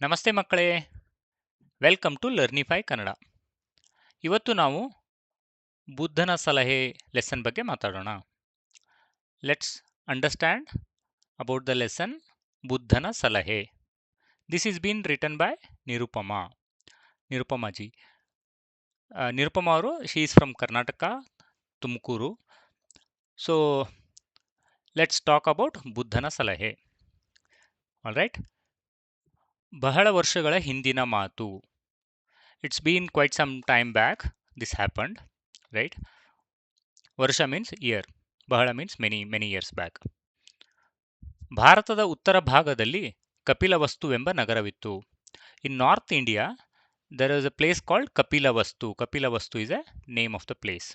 ನಮಸ್ತೆ ಮಕ್ಕಳೇ, welcome to ಲರ್ನಿಫೈ Kannada. ಇವತ್ತು ನಾವು ಬುದ್ಧನ ಸಲಹೆ ಲೆಸನ್ ಬಗ್ಗೆ ಮಾತಾಡೋಣ. Let's understand about the lesson ಬುದ್ಧನ ಸಲಹೆ. This is been written by Nirupamaji. Nirupama ಅವರು, she is from Karnataka, Tumakuru. So let's talk about ಬುದ್ಧನ ಸಲಹೆ. All right. ಬಹಳ ವರ್ಷಗಳ ಹಿಂದಿನ ಮಾತು. It's been quite some time back this happened, right? Varsha means year. Bahala means many years back. ಭಾರತದ ಉತ್ತರ ಭಾಗದಲ್ಲಿ ಕಪಿಲವಸ್ತುವೆಂಬ ನಗರವಿತ್ತು. In north India there is a place called Kapilavastu. Kapilavastu is a name of the place.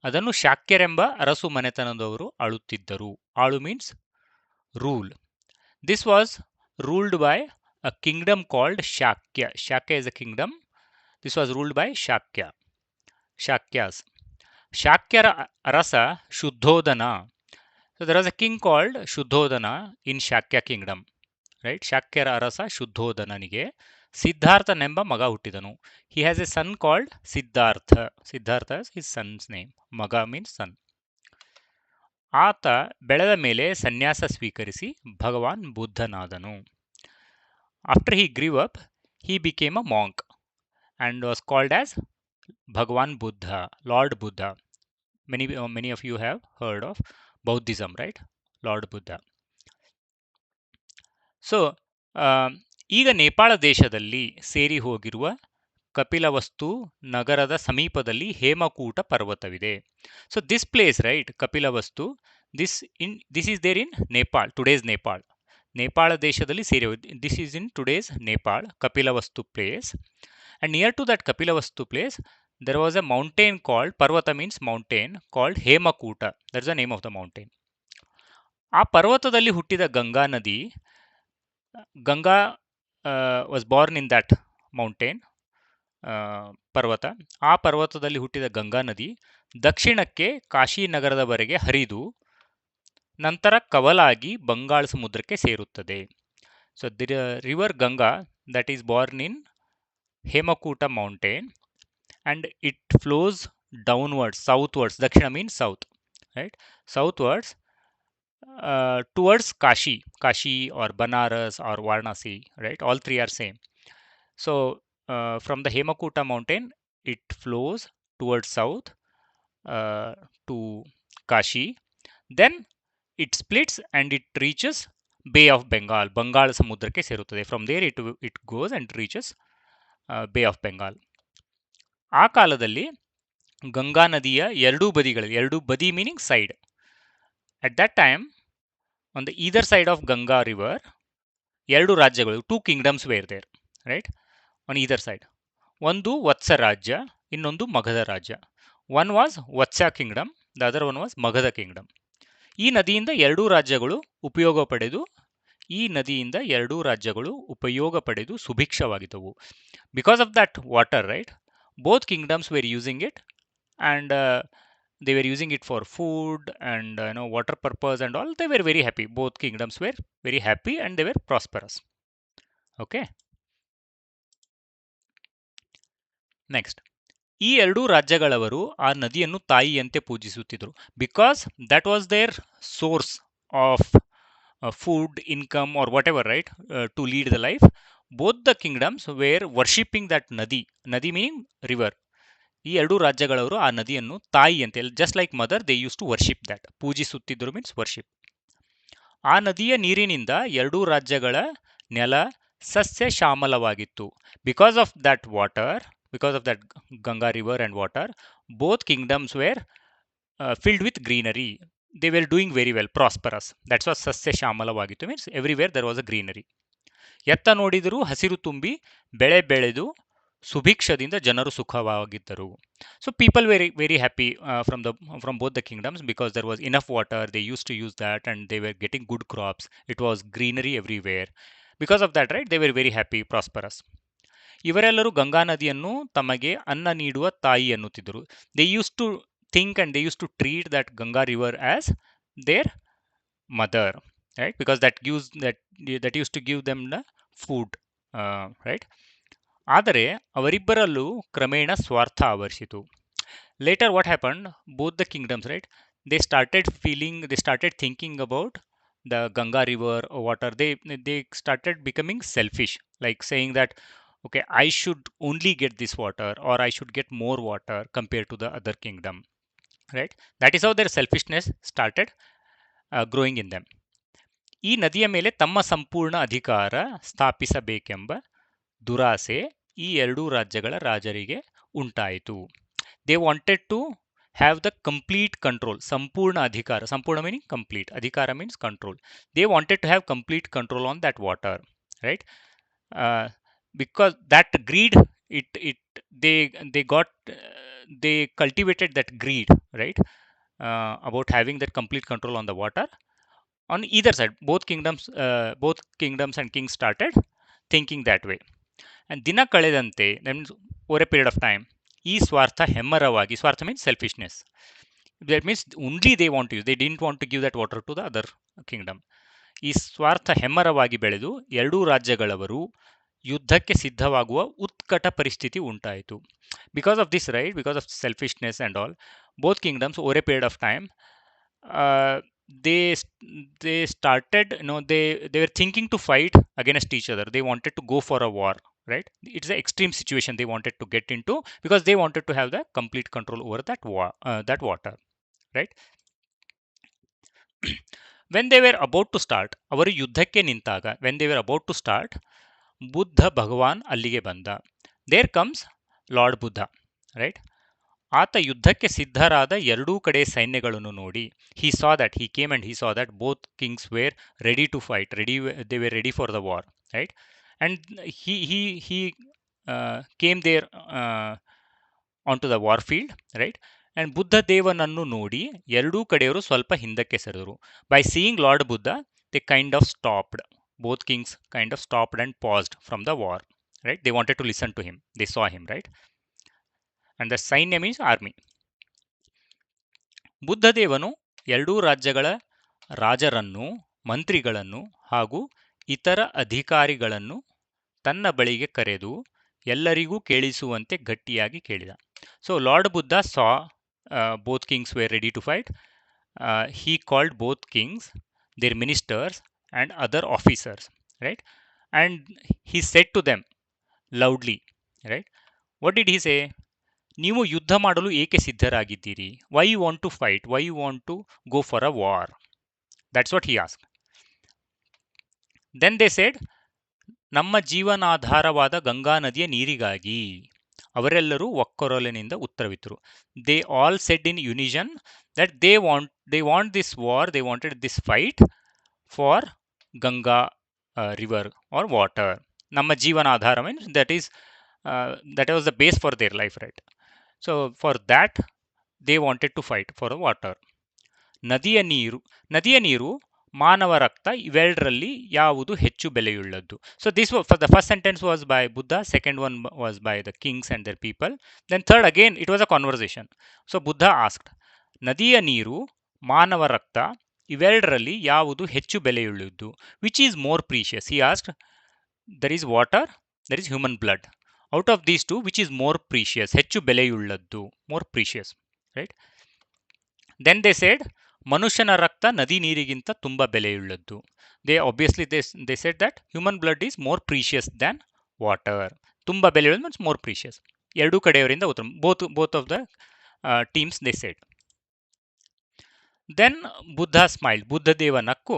ಅದನ್ನು ಶಾಕ್ಯರೆಂಬ ಅರಸು ಮನೆತನದವರು ಆಳುತ್ತಿದ್ದರು. ಆಳು means rule. This was ruled by a kingdom called Shakya. Shakya is a kingdom. This was ruled by Shakyas. Shakyara Arasa Shuddhodana. So there was a king called Shuddhodana in Shakya kingdom. Right? Shakyara Arasa Shuddhodananige Siddharthaನೆಂಬ ಮಗ ಹುಟ್ಟಿದನು. He has a son called Siddhartha. Siddhartha is his son's name. Maga means son. ಆತ ಬೆಳೆದ ಮೇಲೆ ಸನ್ಯಾಸ ಸ್ವೀಕರಿಸಿ ಭಗವಾನ್ ಬುದ್ಧನಾದನು. After he grew up, he became a monk and was called as Bhagwan Buddha, Lord Buddha. Many of you have heard of Buddhism, right? Lord Buddha. So, ಈಗ ನೇಪಾಳ ದೇಶದಲ್ಲಿ ಸೇರಿ ಹೋಗಿರುವ ಕಪಿಲವಸ್ತು ನಗರದ ಸಮೀಪದಲ್ಲಿ ಹೇಮಕೂಟ ಪರ್ವತವಿದೆ. So this place, right, Kapilavastu, this is there in Nepal, today's Nepal. Nepal ದೇಶದಲ್ಲಿ ಸೇರಿ, this is in today's Nepal, Kapilavastu place. And near to that Kapilavastu place, there was a mountain called, Parvata means mountain, called Hemakuta. That's the name of the mountain. ಆ ಪರ್ವತದಲ್ಲಿ ಹುಟ್ಟಿದ ಗಂಗಾ ನದಿ, Ganga was born in that mountain, ಪರ್ವತ. ಆ ಪರ್ವತದಲ್ಲಿ ಹುಟ್ಟಿದ ಗಂಗಾ ನದಿ ದಕ್ಷಿಣಕ್ಕೆ ಕಾಶಿ ನಗರದವರೆಗೆ ಹರಿದು ನಂತರ ಕವಲಾಗಿ ಬಂಗಾಳ ಸಮುದ್ರಕ್ಕೆ ಸೇರುತ್ತದೆ. So the river Ganga that is born in Hemakuta mountain and it flows downwards, southwards. Dakshina means south, right? Southwards towards Kashi or Banaras or Varanasi, right? All three are same. So from the Hemakuta mountain, it flows towards south to Kashi. Then it splits and it reaches Bay of Bengal. Bengal samudrakke serutade. From there it goes and reaches bay of Bengal. ಆ ಕಾಲದಲ್ಲಿ ಗಂಗಾ ನದಿಯ ಎರಡೂ ಬದಿ meaning side. At that time on the either side of Ganga river ಎರಡು ರಾಜ್ಯಗಳು, 2 kingdoms were there, right, on either side. ಒಂದು ವತ್ಸ ರಾಜ್ಯ, ಇನ್ನೊಂದು ಮಗಧ ರಾಜ್ಯ. One was Vatsa kingdom, the other one was Magadha kingdom. ಈ ನದಿಯಿಂದ ಎರಡೂ ರಾಜ್ಯಗಳು ಉಪಯೋಗ ಪಡೆದು ಸುಭಿಕ್ಷವಾಗಿದ್ದವು. Because of that water, right, both kingdoms were using it, and they were using it for food and water purpose and all. They were very happy. Both kingdoms were very happy and they were prosperous. Okay. Next. ಈ ಎರಡೂ ರಾಜ್ಯಗಳವರು ಆ ನದಿಯನ್ನು ತಾಯಿಯಂತೆ ಪೂಜಿಸುತ್ತಿದ್ದರು. Because that was their source of food, income or whatever, right, to lead the life. Both the kingdoms were worshipping that nadi meaning river. ಈ ಎರಡೂ ರಾಜ್ಯಗಳವರು ಆ ನದಿಯನ್ನು ತಾಯಿ ಅಂತ, just like mother, they use to worship that. ಪೂಜಿಸುತ್ತಿದ್ದರು means worship. ಆ ನದಿಯ ನೀರಿನಿಂದ ಎರಡೂ ರಾಜ್ಯಗಳ ನೆಲ ಸಸ್ಯ ಶ್ಯಾಮಲವಾಗಿತ್ತು. Because of that water, because of that Ganga river and water, both kingdoms were filled with greenery. They were doing very well, prosperous. That's what ಸಸ್ಯ ಶ್ಯಾಮಲವಾಗಿತ್ತು, means everywhere there was a greenery. ಎತ್ತ ನೋಡಿದರೂ ಹಸಿರು ತುಂಬಿ ಬೆಳೆ ಬೆಳೆದು ಸುಭಿಕ್ಷದಿಂದ ಜನರು ಸುಖವಾಗಿದ್ದರು. So people were very happy from both the kingdoms because there was enough water. They used to use that and they were getting good crops. It was greenery everywhere. Because of that, right, they were very happy, prosperous. ಇವರೆಲ್ಲರೂ ಗಂಗಾ ನದಿಯನ್ನು ತಮಗೆ ಅನ್ನ ನೀಡುವ ತಾಯಿ ಎನ್ನುತ್ತಿದ್ದರು. They used to think and they used to treat that Ganga river as their mother, right, because that used to give them the food, right. ಆದರೆ ಅವರಿಬ್ಬರಲ್ಲೂ ಕ್ರಮೇಣ ಸ್ವಾರ್ಥ ಆವರಿಸಿತು. Later what happened, both the kingdoms, right, they started thinking about the Ganga river or water. They started becoming selfish, like saying that, okay, I should only get this water, or I should get more water compared to the other kingdom, right? That is how their selfishness started growing in them. ಈ ನದಿಯ ಮೇಲೆ ತಮ್ಮ ಸಂಪೂರ್ಣ ಅಧಿಕಾರ ಸ್ಥಾಪಿಸಬೇಕೆಂಬ ದುರಾಸೆ ಈ ಎರಡೂ ರಾಜ್ಯಗಳ ರಾಜರಿಗೆ ಉಂಟಾಯಿತು. They wanted to have the complete control, ಸಂಪೂರ್ಣ ಅಧಿಕಾರ, ಸಂಪೂರ್ಣ ಮೀನಿಂಗ್ ಕಂಪ್ಲೀಟ್, ಅಧಿಕಾರ means control. They wanted to have complete control on that water, right? Because that greed, it they got they cultivated that greed, right? About having that complete control on the water on either side. Both kingdoms and kings started thinking that way. And ದಿನ ಕಳೆದಂತೆ, over a period of time, ಈ ಸ್ವಾರ್ಥ ಹೆಮ್ಮರವಾಗಿ, ಸ್ವಾರ್ಥ means selfishness, that means only they want to use, they didn't want to give that water to the other kingdom. ಈ ಸ್ವಾರ್ಥ ಹೆಮ್ಮರವಾಗಿ ಬೆಳೆದು ಎರಡೂ ರಾಜ್ಯಗಳವರು ಯುದ್ಧಕ್ಕೆ ಸಿದ್ಧವಾಗುವ ಉತ್ಕಟ ಪರಿಸ್ಥಿತಿ ಉಂಟಾಯಿತು. Because of this, right, because of selfishness and all, both kingdoms over A period of time, they started, they were thinking to fight against each other. They wanted to go for a war, right? It's an extreme situation they wanted to get into, because they wanted to have the complete control over that water, right? when they were about to start, ಅವರು ಯುದ್ಧಕ್ಕೆ ನಿಂತಾಗ, when they were about to start, Buddha Bhagwan ಅಲ್ಲಿಗೆ ಬಂದ. There comes lord Buddha, right? ಆತ ಯುದ್ಧಕ್ಕೆ ಸಿದ್ಧರಾದ ಎರಡೂ ಕಡೆ ಸೈನ್ಯಗಳನ್ನು ನೋಡಿ, he saw that, he came and he saw that both kings were ready to fight, they were ready for the war, right? And he came there onto the war field, right? And Buddha ದೇವನನ್ನು ನೋಡಿ ಎರಡೂ ಕಡೆಯವರು ಸ್ವಲ್ಪ ಹಿಂದಕ್ಕೆ ಸರಿದರು. By seeing Lord Buddha, they kind of stopped. Both kings kind of stopped and paused from the war, right? They wanted to listen to him. They saw him, right? And the ಸೈನ್ಯ means army. ಬುದ್ಧದೇವನು ಎರಡೂ ರಾಜ್ಯಗಳ ರಾಜರನ್ನು, ಮಂತ್ರಿಗಳನ್ನು ಹಾಗೂ ಇತರ ಅಧಿಕಾರಿಗಳನ್ನು ತನ್ನ ಬಳಿಗೆ ಕರೆದು ಎಲ್ಲರಿಗೂ ಕೇಳಿಸುವಂತೆ ಗಟ್ಟಿಯಾಗಿ ಕೇಳಿದ. So lord Buddha saw both kings were ready to fight. He called both kings, their ministers and other officers, right? And he said to them loudly, right? What did he say? ನೀವು ಯುದ್ಧ ಮಾಡಲು ಏಕೆ ಸಿದ್ಧರಾಗಿದ್ದೀರಿ? Why you want to fight? Why you want to go for a war? That's what he asked. Then they said, ನಮ್ಮ ಜೀವನಾಧಾರವಾದ ಗಂಗಾ ನದಿಯ ನೀರಿಗಾಗಿ. ಅವರೆಲ್ಲರೂ ಒಕ್ಕೊರಲಿನಿಂದ ಉತ್ತರವಿತ್ತರು. They all said in unison that they want this war, they wanted this fight for Ganga river or water. ನಮ್ಮ ಜೀವನಾಧಾರ means that was the base for their life, right? So for that they wanted to fight for the water. ನದಿಯ ನೀರು ಮಾನವ ರಕ್ತ, ಇವೆರಡರಲ್ಲಿ ಯಾವುದು ಹೆಚ್ಚು ಬೆಲೆಯುಳ್ಳದ್ದು? So this the first sentence was by Buddha, second one was by the kings and their people, then third again it was a conversation. So Buddha asked, ನದಿಯ ನೀರು, ಮಾನವ ರಕ್ತ, ಇವೆರಡರಲ್ಲಿ ಯಾವುದು ಹೆಚ್ಚು ಬೆಲೆಯುಳ್ಳದ್ದು? Which is more precious? He asked. There is water, there is human blood. Out of these two, which is more precious? ಹೆಚ್ಚು ಬೆಲೆಯುಳ್ಳದ್ದು, more precious, right? Then they said, ಮನುಷ್ಯನ ರಕ್ತ ನದಿ ನೀರಿಗಿಂತ ತುಂಬ ಬೆಲೆಯುಳ್ಳದ್ದು. They said that human blood is more precious than water. ತುಂಬ ಬೆಲೆಯುಳ್ಳದ್ದು means more precious. ಎರಡೂ ಕಡೆಯವರಿಂದ ಉತ್ತರ, both of the teams they said. Then Buddha smiled. ಬುದ್ಧದೇವ ನಕ್ಕು,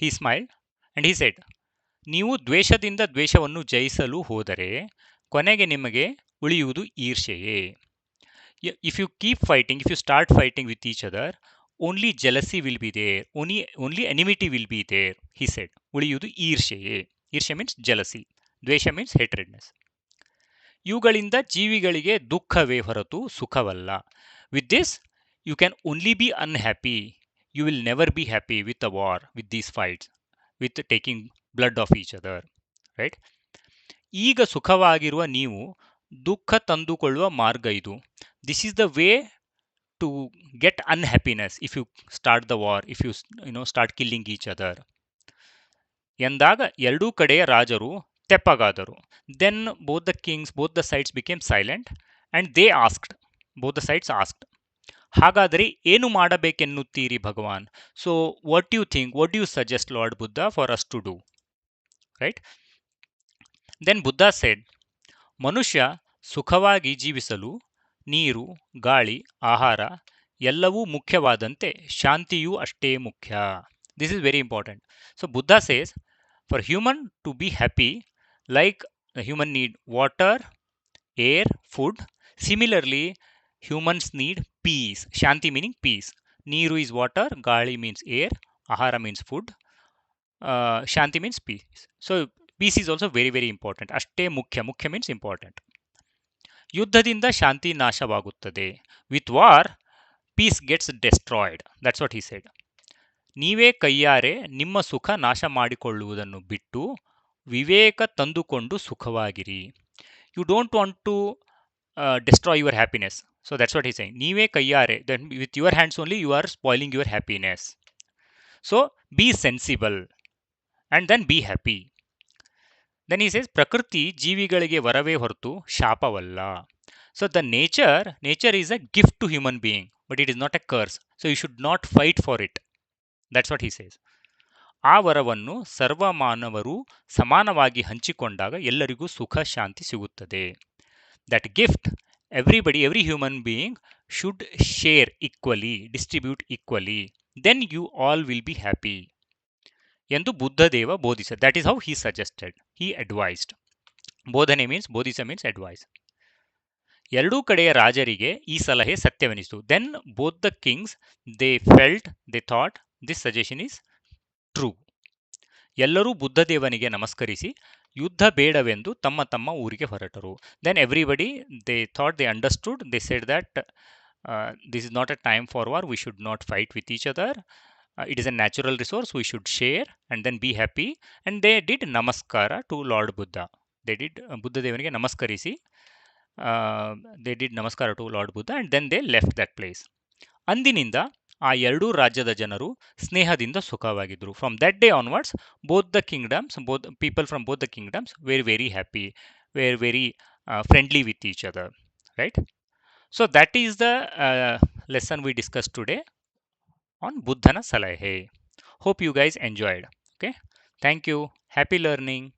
he smiled and he said, ನೀವು ದ್ವೇಷದಿಂದ ದ್ವೇಷವನ್ನು ಜಯಿಸಲು ಹೋದರೆ ಕೊನೆಗೆ ನಿಮಗೆ ಉಳಿಯುವುದು ಈರ್ಷೆಯೇ. If you keep fighting, if you start fighting with each other, only jealousy will be there, only enmity will be there, he said. ಉಳಿಯುವುದು ಈರ್ಷೆಯೇ. ಈರ್ಷೆ means jealousy, ದ್ವೇಷ means hatredness. ಇವುಗಳಿಂದ ಜೀವಿಗಳಿಗೆ ದುಃಖವೇ ಹೊರತು ಸುಖವಲ್ಲ. With this you can only be unhappy. You will never be happy with the war, with these fights, with taking blood of each other, right? ಈಗ ಸುಖವಾಗಿರುವ ನೀವು ದುಃಖ ತಂದುಕೊಳ್ಳುವ ಮಾರ್ಗ ಇದು. This is the way to get unhappiness if you start the war, if you start killing each other. ಎಂದಾಗ ಎರಡೂ ಕಡೆಯ ರಾಜರು ತೆಪ್ಪಗಾದರು. Then both the kings, both the sides became silent and they asked, both the sides asked, ಹಾಗಾದರೆ ಏನು ಮಾಡಬೇಕೆನ್ನುತ್ತೀರಿ ಭಗವಾನ್? So what you think, what you suggest lord Buddha for us to do, right? Then Buddha said, ಮನುಷ್ಯ ಸುಖವಾಗಿ ಜೀವಿಸಲು ನೀರು, ಗಾಳಿ, ಆಹಾರ ಎಲ್ಲವೂ ಮುಖ್ಯವಾದಂತೆ ಶಾಂತಿಯೂ ಅಷ್ಟೇ ಮುಖ್ಯ. This is very important. So Buddha says, for human to be happy, like human need water, air, food. Similarly, humans need peace. Shanti meaning peace. Neeru is water, Gali means air, Ahara means food, Shanti means peace. So, peace is also very, very important. Ashte mukhya. Mukhya means important. ಯುದ್ಧದಿಂದ ಶಾಂತಿ ನಾಶವಾಗುತ್ತದೆ. With war, peace gets destroyed. That's what he said. ನೀವೇ ಕೈಯಾರೆ ನಿಮ್ಮ ಸುಖ ನಾಶ ಮಾಡಿಕೊಳ್ಳುವುದನ್ನು ಬಿಟ್ಟು ವಿವೇಕ ತಂದುಕೊಂಡು ಸುಖವಾಗಿರಿ. You don't want to destroy your happiness. So that's what he's saying. Neeve kayyare, then with your hands only you are spoiling your happiness. So be sensible and then be happy. Then he says, Prakriti ಜೀವಿಗಳಿಗೆ ವರವೇ ಹೊರತು ಶಾಪವಲ್ಲ. So the nature is a gift to human being, but it is not a curse. So you should not fight for it. That's what he says. ಆ ವರವನ್ನು ಸರ್ವ ಮಾನವರು ಸಮಾನವಾಗಿ ಹಂಚಿಕೊಂಡಾಗ ಎಲ್ಲರಿಗೂ ಸುಖ ಶಾಂತಿ ಸಿಗುತ್ತದೆ. That gift, everybody, every human being should share equally, distribute equally. Then you all will be happy. ಎಂದು ಬುದ್ಧದೇವ ಬೋಧಿಸ. That is how he suggested. He advised. ಬೋಧನೆ means, ಬೋಧಿಸ means advice. ಎರಡೂ ಕಡೆಯ ರಾಜರಿಗೆ ಈ ಸಲಹೆ ಸತ್ಯವೆನಿಸಿತು. Then both the kings, they felt, they thought this suggestion is true. ಎಲ್ಲರೂ ಬುದ್ಧದೇವನಿಗೆ ನಮಸ್ಕರಿಸಿ ಯುದ್ಧ ಬೇಡವೆಂದು ತಮ್ಮ ತಮ್ಮ ಊರಿಗೆ ಹೊರಟರು. Then everybody they thought, they understood, they said that this is not a time for war, we should not fight with each other, it is a natural resource, we should share and then be happy. And they did namaskar to lord Buddha. They did, ಬುದ್ಧದೇವನಿಗೆ ನಮಸ್ಕರಿಸಿ, they did namaskar to lord Buddha and then they left that place. ಅಂದಿನಿಂದ ಆ ಎರಡೂ ರಾಜ್ಯದ ಜನರು ಸ್ನೇಹದಿಂದ ಸುಖವಾಗಿದ್ದರು. From that day onwards, both the kingdoms, both people from both the kingdoms were very happy, were very friendly with each other, right? So that is the lesson we discuss today on ಬುದ್ಧನ ಸಲಹೆ. Hope you guys enjoyed. Okay, thank you. Happy learning.